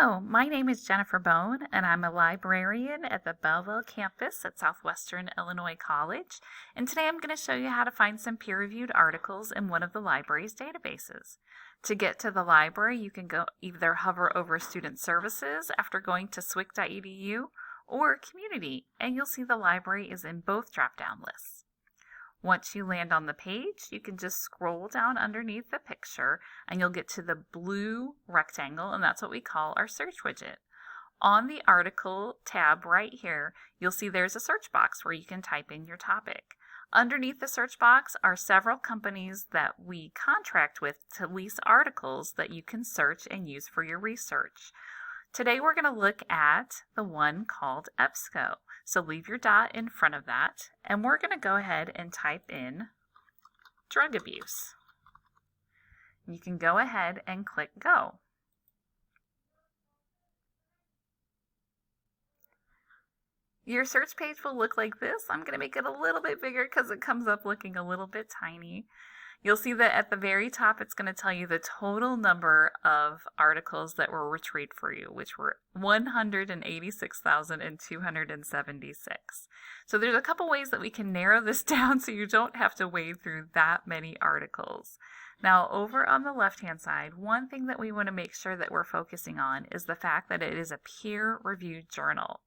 Hello, my name is Jennifer Bone, and I'm a librarian at the Belleville campus at Southwestern Illinois College. And today I'm going to show you how to find some peer-reviewed articles in one of the library's databases. To get to the library, you can go either hover over Student Services after going to swic.edu or Community, and you'll see the library is in both drop-down lists. Once you land on the page, you can just scroll down underneath the picture and you'll get to the blue rectangle, and that's what we call our search widget. On the article tab right here, you'll see there's a search box where you can type in your topic. Underneath the search box are several companies that we contract with to lease articles that you can search and use for your research. Today we're going to look at the one called EBSCO. So leave your dot in front of that, and we're going to go ahead and type in drug abuse. You can go ahead and click go. Your search page will look like this. I'm going to make it a little bit bigger because it comes up looking a little bit tiny. You'll see that at the very top, it's going to tell you the total number of articles that were retrieved for you, which were 186,276. So there's a couple ways that we can narrow this down so you don't have to wade through that many articles. Now, over on the left-hand side, one thing that we want to make sure that we're focusing on is the fact that it is a peer-reviewed journal.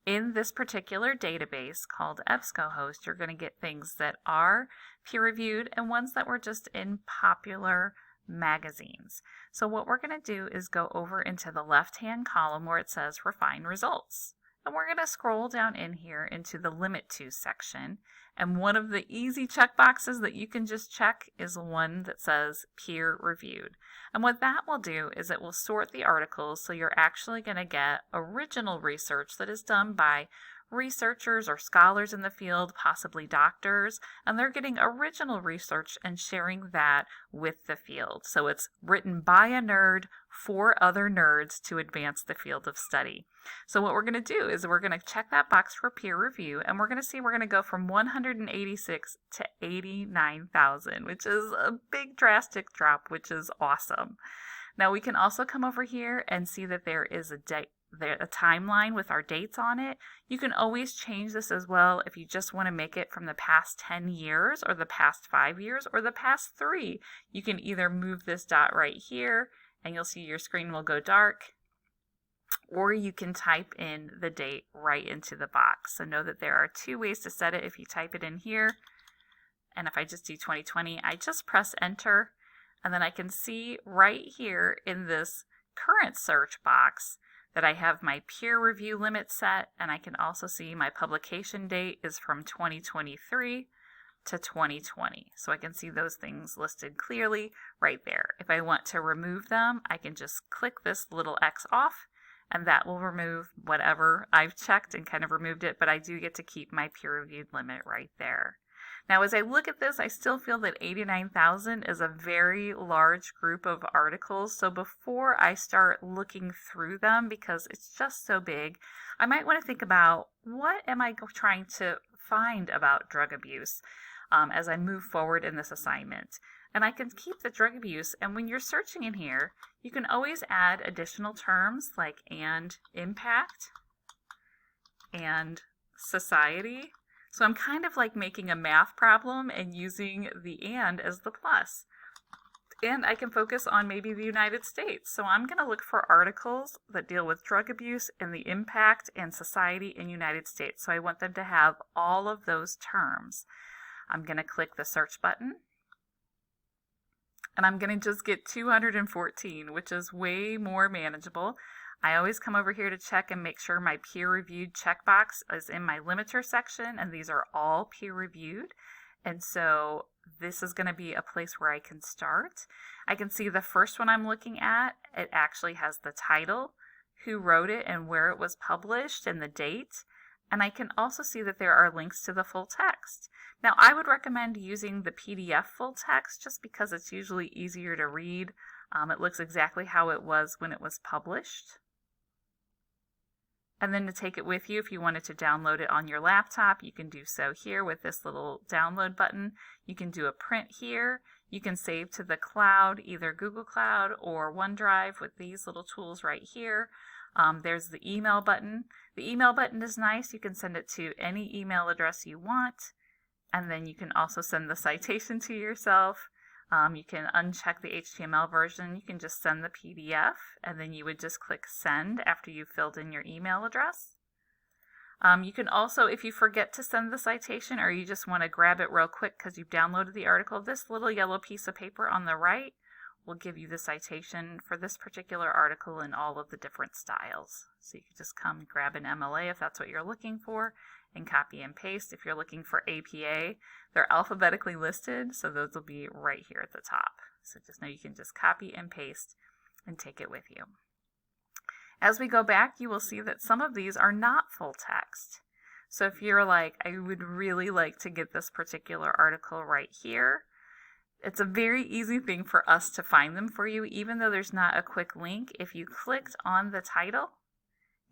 In this particular database called EBSCOhost, you're going to get things that are peer-reviewed and ones that were just in popular magazines. So what we're going to do is go over into the left-hand column where it says Refine Results. And we're going to scroll down in here into the Limit To section. And one of the easy checkboxes that you can just check is one that says Peer Reviewed. And what that will do is it will sort the articles so you're actually going to get original research that is done by researchers or scholars in the field, possibly doctors, and they're getting original research and sharing that with the field. So it's written by a nerd for other nerds to advance the field of study. So what we're going to do is we're going to check that box for peer review, and we're going to go from 186 to 89,000, which is a big drastic drop, which is awesome. Now we can also come over here and see that there is a timeline with our dates on it. You can always change this as well if you just want to make it from the past 10 years or the past 5 years or the past 3. You can either move this dot right here and you'll see your screen will go dark, or you can type in the date right into the box. So know that there are 2 ways to set it if you type it in here. And if I just do 2020, I just press enter, and then I can see right here in this current search box that I have my peer review limit set, and I can also see my publication date is from 2023 to 2020. So I can see those things listed clearly right there. If I want to remove them, I can just click this little X off, and that will remove whatever I've checked and kind of removed it, but I do get to keep my peer reviewed limit right there. Now, as I look at this, I still feel that 89,000 is a very large group of articles. So before I start looking through them, because it's just so big, I might want to think about what am I trying to find about drug abuse as I move forward in this assignment. And I can keep the drug abuse, and when you're searching in here, you can always add additional terms like and impact and society. So I'm kind of like making a math problem and using the and as the plus. And I can focus on maybe the United States. So I'm going to look for articles that deal with drug abuse and the impact and society in United States. So I want them to have all of those terms. I'm going to click the search button. And I'm going to just get 214, which is way more manageable. I always come over here to check and make sure my peer-reviewed checkbox is in my limiter section, and these are all peer-reviewed. And so this is going to be a place where I can start. I can see the first one I'm looking at, it actually has the title, who wrote it and where it was published, and the date. And I can also see that there are links to the full text. Now, I would recommend using the PDF full text just because it's usually easier to read. It looks exactly how it was when it was published. And then to take it with you, if you wanted to download it on your laptop, you can do so here with this little download button. You can do a print here. You can save to the cloud, either Google Cloud or OneDrive with these little tools right here. There's the email button. The email button is nice. You can send it to any email address you want. And then you can also send the citation to yourself. You can uncheck the HTML version. You can just send the PDF, and then you would just click send after you've filled in your email address. You can also, if you forget to send the citation or you just want to grab it real quick because you've downloaded the article, this little yellow piece of paper on the right will give you the citation for this particular article in all of the different styles. So you can just come grab an MLA if that's what you're looking for and copy and paste. If you're looking for APA, they're alphabetically listed, so those will be right here at the top. So just know you can just copy and paste and take it with you. As we go back, you will see that some of these are not full text. So if you're like, I would really like to get this particular article right here, it's a very easy thing for us to find them for you, even though there's not a quick link. If you clicked on the title,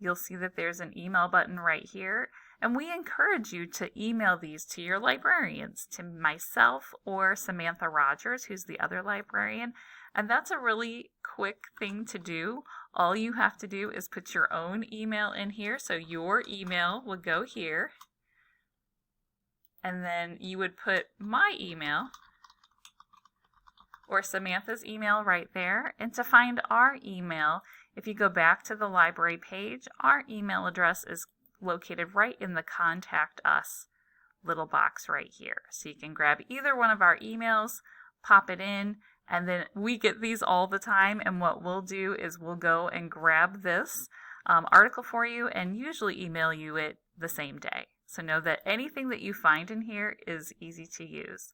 you'll see that there's an email button right here. And we encourage you to email these to your librarians, to myself or Samantha Rogers, who's the other librarian. And that's a really quick thing to do. All you have to do is put your own email in here. So your email would go here. And then you would put my email or Samantha's email right there. And to find our email, if you go back to the library page, our email address is located right in the Contact Us little box right here. So you can grab either one of our emails, pop it in, and then we get these all the time. And what we'll do is we'll go and grab this article for you and usually email you it the same day. So know that anything that you find in here is easy to use.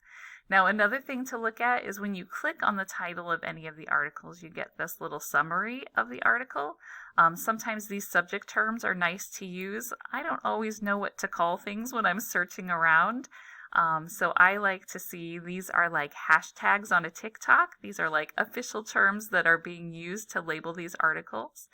Now, another thing to look at is when you click on the title of any of the articles, you get this little summary of the article. Sometimes these subject terms are nice to use. I don't always know what to call things when I'm searching around. So I like to see these are like hashtags on a TikTok. These are like official terms that are being used to label these articles.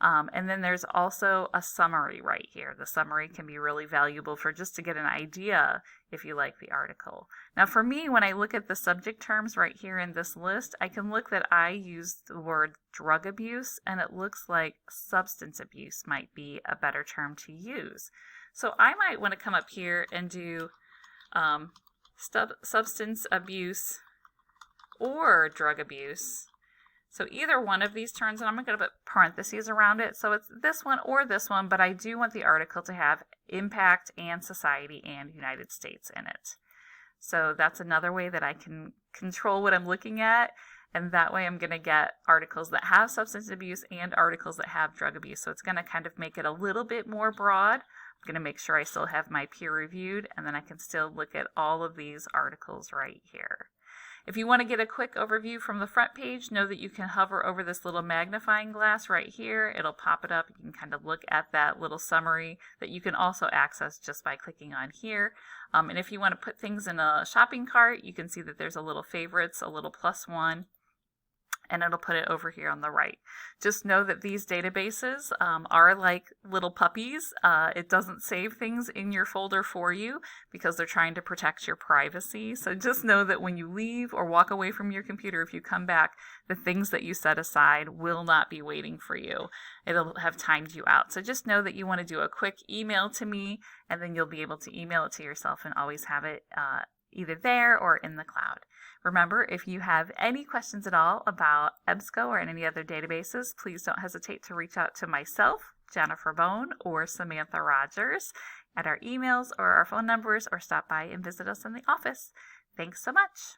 And then there's also a summary right here. The summary can be really valuable for just to get an idea if you like the article. Now for me, when I look at the subject terms right here in this list, I can look that I use the word drug abuse, and it looks like substance abuse might be a better term to use. So I might want to come up here and do substance abuse or drug abuse. So either one of these terms, and I'm going to put parentheses around it. So it's this one or this one, but I do want the article to have impact and society and United States in it. So that's another way that I can control what I'm looking at. And that way I'm going to get articles that have substance abuse and articles that have drug abuse. So it's going to kind of make it a little bit more broad. I'm going to make sure I still have my peer reviewed, and then I can still look at all of these articles right here. If you want to get a quick overview from the front page, know that you can hover over this little magnifying glass right here. It'll pop it up. You can kind of look at that little summary that you can also access just by clicking on here. And if you want to put things in a shopping cart, you can see that there's a little favorites, a little +1, and it'll put it over here on the right. Just know that these databases are like little puppies. It doesn't save things in your folder for you because they're trying to protect your privacy. So just know that when you leave or walk away from your computer, if you come back, the things that you set aside will not be waiting for you. It'll have timed you out. So just know that you want to do a quick email to me, and then you'll be able to email it to yourself and always have it either there or in the cloud. Remember, if you have any questions at all about EBSCO or any other databases, please don't hesitate to reach out to myself, Jennifer Bone, or Samantha Rogers at our emails or our phone numbers, or stop by and visit us in the office. Thanks so much.